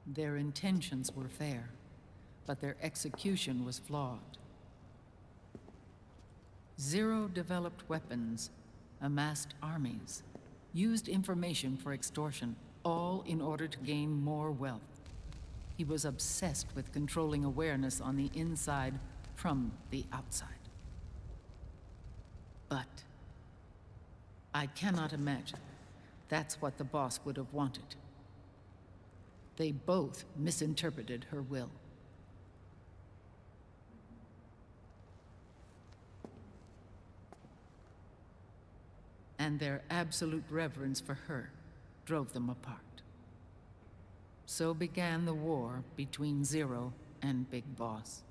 Their intentions were fair, but their execution was flawed. Zero developed weapons, amassed armies, used information for extortion, all in order to gain more wealth. He was obsessed with controlling awareness on the inside from the outside. But I cannot imagine that's what the boss would have wanted. They both misinterpreted her will. And their absolute reverence for her drove them apart. So began the war between Zero and Big Boss.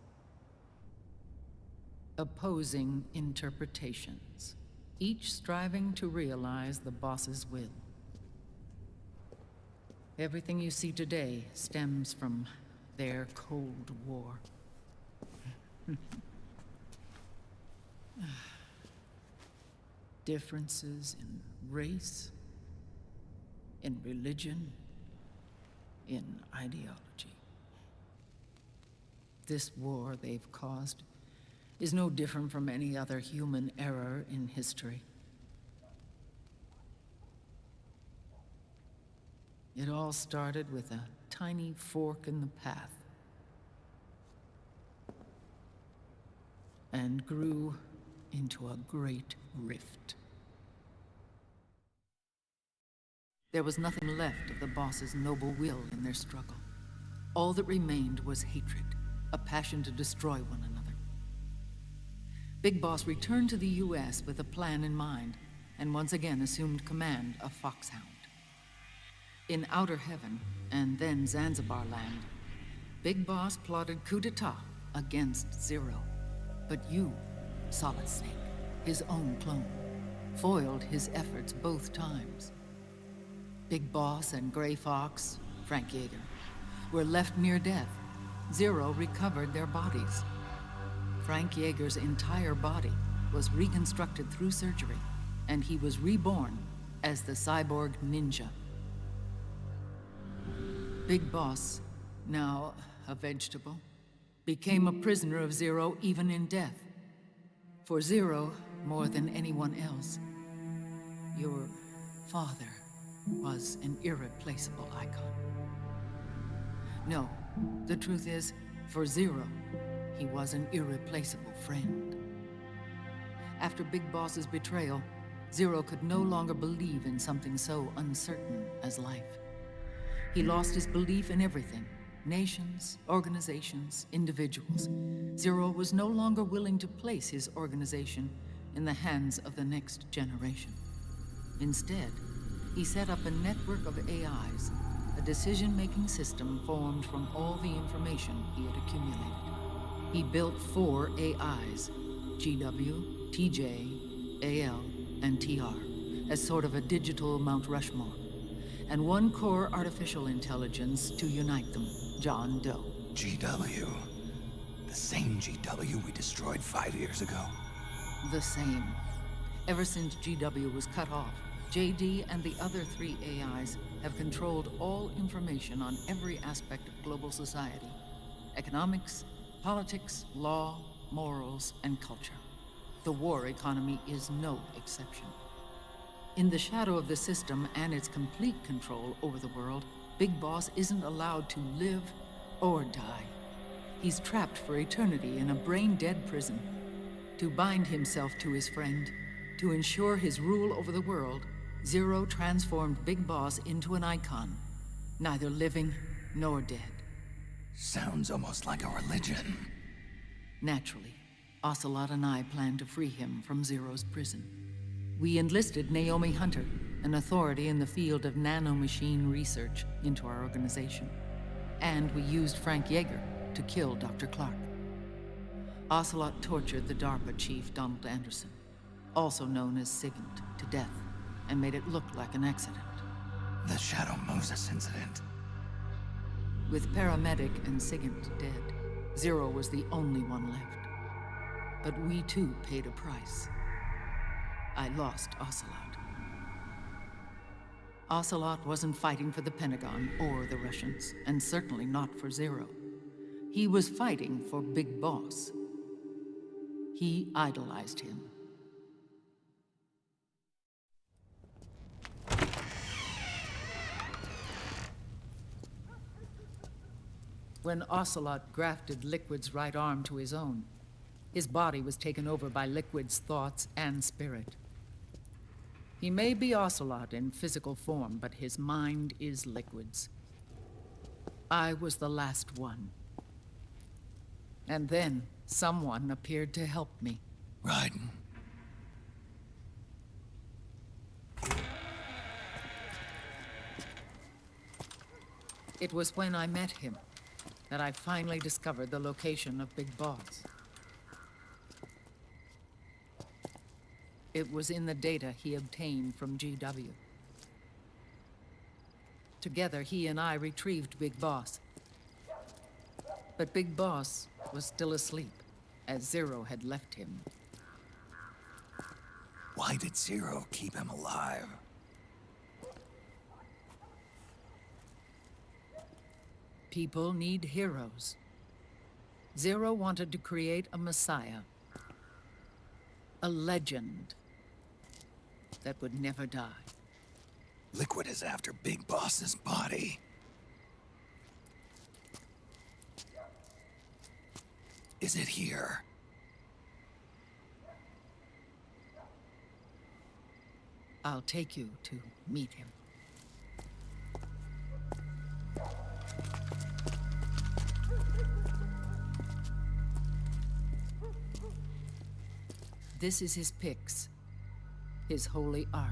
Opposing interpretations, each striving to realize the boss's will. Everything you see today stems from their Cold War. Differences in race, in religion, in ideology. This war they've caused is no different from any other human error in history. It all started with a tiny fork in the path and grew into a great rift. There was nothing left of the boss's noble will in their struggle. All that remained was hatred, a passion to destroy one another. Big Boss returned to the US with a plan in mind, and once again assumed command of Foxhound. In Outer Heaven, and then Zanzibar Land, Big Boss plotted coup d'etat against Zero. But you, Solid Snake, his own clone, foiled his efforts both times. Big Boss and Gray Fox, Frank Yeager, were left near death. Zero recovered their bodies. Frank Yeager's entire body was reconstructed through surgery, and he was reborn as the cyborg ninja. Big Boss, now a vegetable, became a prisoner of Zero even in death. For Zero, more than anyone else, your father was an irreplaceable icon. No, the truth is, for Zero, he was an irreplaceable friend. After Big Boss's betrayal, Zero could no longer believe in something so uncertain as life. He lost his belief in everything. Nations, organizations, individuals. Zero was no longer willing to place his organization in the hands of the next generation. Instead, he set up a network of AIs, a decision-making system formed from all the information he had accumulated. He built 4 AIs, GW, TJ, AL, and TR, as sort of a digital Mount Rushmore, and 1 core artificial intelligence to unite them, John Doe. GW. The same GW we destroyed 5 years ago. The same. Ever since GW was cut off, JD and the other 3 AIs have controlled all information on every aspect of global society. Economics, politics, law, morals, and culture. The war economy is no exception. In the shadow of the system and its complete control over the world, Big Boss isn't allowed to live or die. He's trapped for eternity in a brain-dead prison. To bind himself to his friend, to ensure his rule over the world, Zero transformed Big Boss into an icon, neither living nor dead. Sounds almost like a religion. Naturally, Ocelot and I plan to free him from Zero's prison. We enlisted Naomi Hunter, an authority in the field of nanomachine research, into our organization. And we used Frank Yeager to kill Dr. Clark. Ocelot tortured the DARPA chief, Donald Anderson, also known as Sigint, to death, and made it look like an accident. The Shadow Moses incident. With Paramedic and Sigint dead, Zero was the only one left. But we too paid a price. I lost Ocelot. Ocelot wasn't fighting for the Pentagon or the Russians, and certainly not for Zero. He was fighting for Big Boss. He idolized him. When Ocelot grafted Liquid's right arm to his own, his body was taken over by Liquid's thoughts and spirit. He may be Ocelot in physical form, but his mind is Liquid's. I was the last one. And then someone appeared to help me. Raiden. It was when I met him that I finally discovered the location of Big Boss. It was in the data he obtained from GW. Together, he and I retrieved Big Boss. But Big Boss was still asleep, as Zero had left him. Why did Zero keep him alive? People need heroes. Zero wanted to create a messiah. A legend that would never die. Liquid is after Big Boss's body. Is it here? I'll take you to meet him. This is his pyx, his holy ark.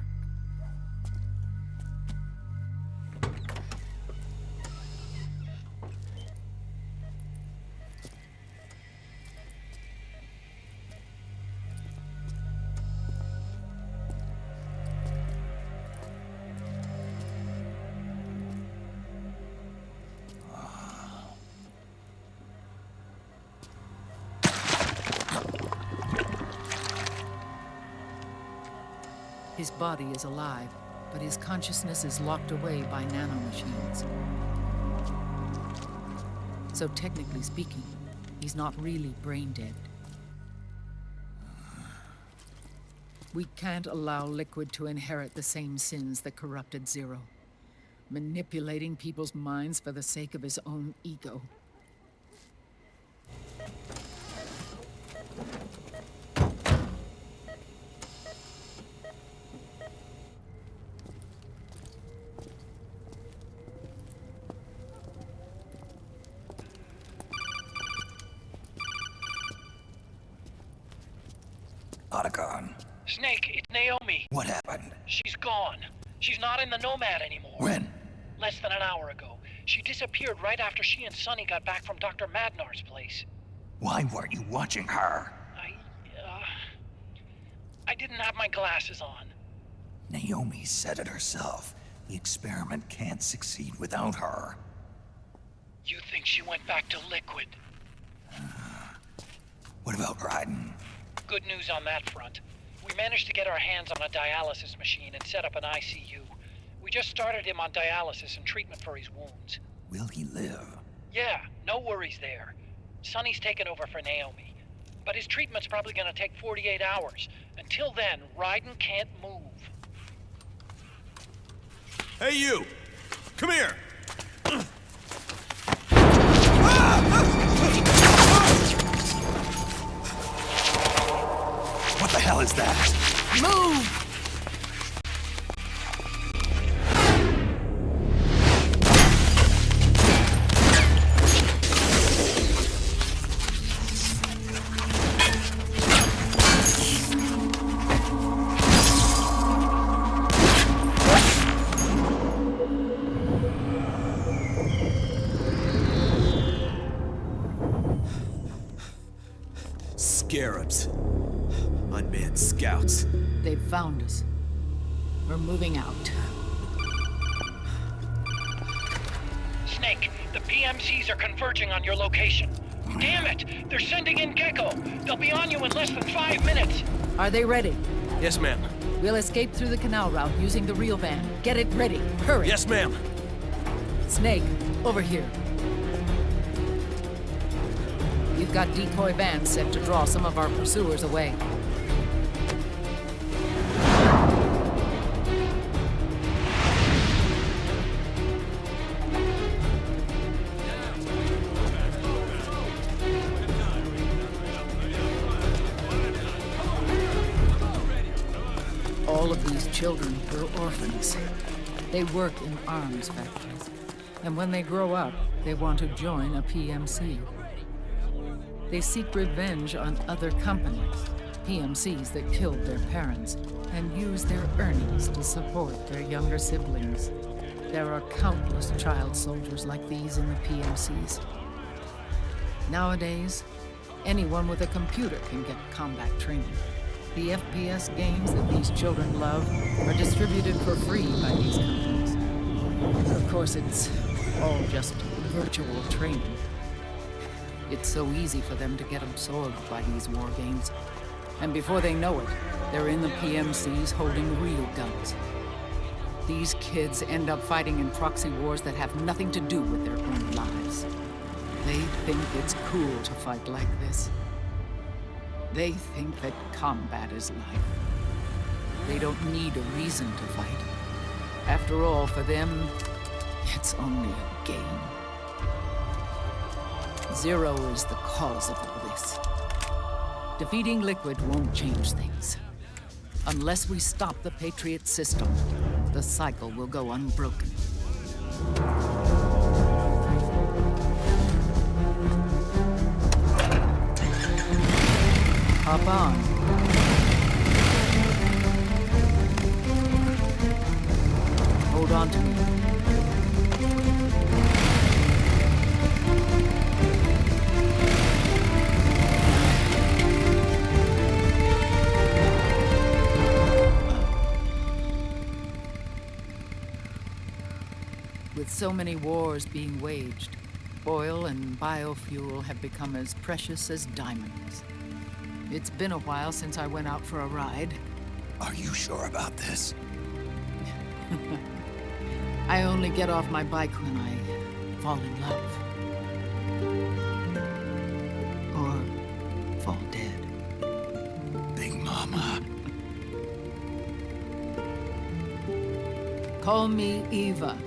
His body is alive, but his consciousness is locked away by nanomachines. So technically speaking, he's not really brain dead. We can't allow Liquid to inherit the same sins that corrupted Zero, manipulating people's minds for the sake of his own ego. Otacon. Snake, it's Naomi. What happened? She's gone. She's not in the Nomad anymore. When? Less than an hour ago. She disappeared right after she and Sonny got back from Dr. Madnar's place. Why weren't you watching her? I didn't have my glasses on. Naomi said it herself. The experiment can't succeed without her. You think she went back to Liquid? What about Raiden? Good news on that front. We managed to get our hands on a dialysis machine and set up an ICU. We just started him on dialysis and treatment for his wounds. Will he live? Yeah, no worries there. Sonny's taken over for Naomi. But his treatment's probably gonna take 48 hours. Until then, Raiden can't move. Hey, you! Come here! What the hell is that? Move! Scarabs. Unmanned scouts. They've found us. We're moving out. Snake, the PMCs are converging on your location. Damn it! They're sending in Gecko! They'll be on you in less than 5 minutes! Are they ready? Yes, ma'am. We'll escape through the canal route using the real van. Get it ready. Hurry. Yes, ma'am. Snake, over here. We've got decoy vans set to draw some of our pursuers away. All of these children were orphans. They work in arms factories. And when they grow up, they want to join a PMC. They seek revenge on other companies, PMCs that killed their parents, and use their earnings to support their younger siblings. There are countless child soldiers like these in the PMCs. Nowadays, anyone with a computer can get combat training. The FPS games that these children love are distributed for free by these companies. Of course, it's all just virtual training. It's so easy for them to get absorbed by these war games. And before they know it, they're in the PMCs holding real guns. These kids end up fighting in proxy wars that have nothing to do with their own lives. They think it's cool to fight like this. They think that combat is life. They don't need a reason to fight. After all, for them, it's only a game. Zero is the cause of all this. Defeating Liquid won't change things. Unless we stop the Patriot system, the cycle will go unbroken. Hop on. Hold on to me. With so many wars being waged, oil and biofuel have become as precious as diamonds. It's been a while since I went out for a ride. Are you sure about this? I only get off my bike when I fall in love. Or fall dead. Big Mama. Call me Eva.